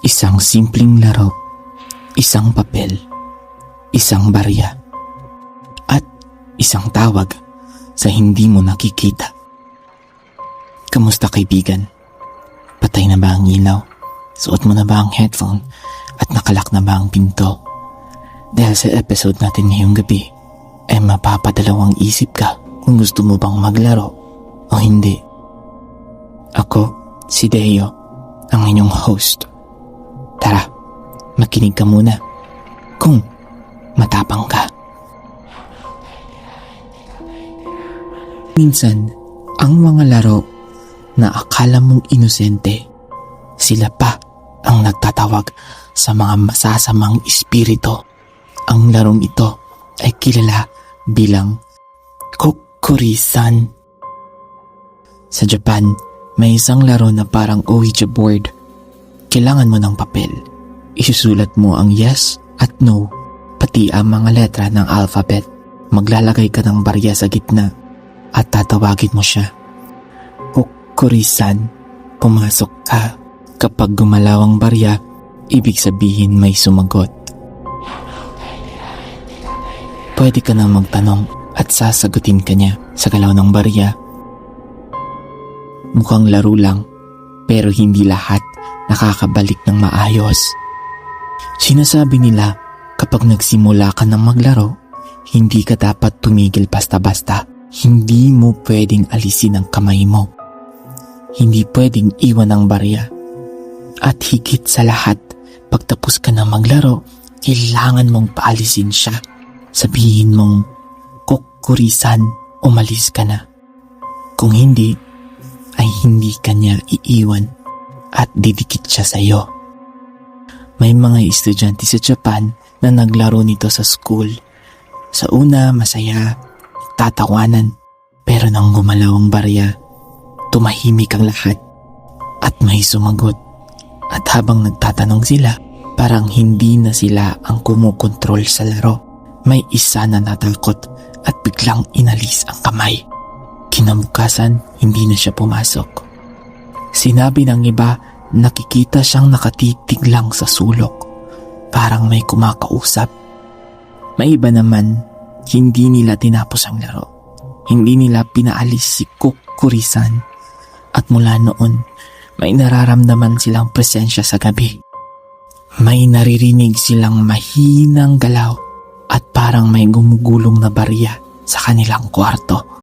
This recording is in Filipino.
Isang simpleng laro, isang papel, isang barya, at isang tawag sa hindi mo nakikita. Kamusta kaibigan? Patay na ba ang ilaw? Suot mo na ba ang headphone? At nakalak na ba ang pinto? Dahil sa episode natin ngayong gabi, ay mapapadalawang isip ka kung gusto mo bang maglaro o hindi. Ako, si Deo, ang inyong host. Tara, makinig ka muna kung matapang ka. Minsan, ang mga laro na akala mong inosente, sila pa ang nagtatawag sa mga masasamang espiritu. Ang larong ito ay kilala bilang Kokuri-san. Sa Japan, may isang laro na parang Ouija board. Kailangan mo ng papel. Isusulat mo ang yes at no, pati ang mga letra ng alphabet. Maglalagay ka ng barya sa gitna at tatawagin mo siya. Kokuri-san, pumasok ka. Kapag gumalaw ang barya, ibig sabihin may sumagot. Pwede ka nang magtanong at sasagutin ka niya sa galaw ng barya. Mukhang laro lang, pero hindi lahat nakakabalik ng maayos. Sinasabi nila kapag nagsimula ka ng maglaro, hindi ka dapat tumigil basta-basta. Hindi mo pwedeng alisin ang kamay mo. Hindi pwedeng iwan ang barya. At higit sa lahat, pagtapos ka ng maglaro, kailangan mong paalisin siya. Sabihin mong, Kokuri-san, umalis ka na. Kung hindi, ay hindi ka niya iiwan at didikit siya sa iyo. May mga estudyante sa Japan na naglaro nito sa school. Sa una, masaya, tatawanan. Pero nang gumalaw ang barya, tumahimik ang lahat at may sumagot. At habang nagtatanong sila, parang hindi na sila ang kumukontrol sa laro. May isa na natakot at biglang inalis ang kamay. Kinabukasan, hindi na siya pumasok. Sinabi ng iba, nakikita siyang nakatitig lang sa sulok. Parang may kumakausap. May iba naman, hindi nila tinapos ang laro. Hindi nila pinaalis si Kokuri-san. At mula noon, may nararamdaman silang presensya sa gabi. May naririnig silang mahinang galaw at parang may gumugulong na barya sa kanilang kwarto.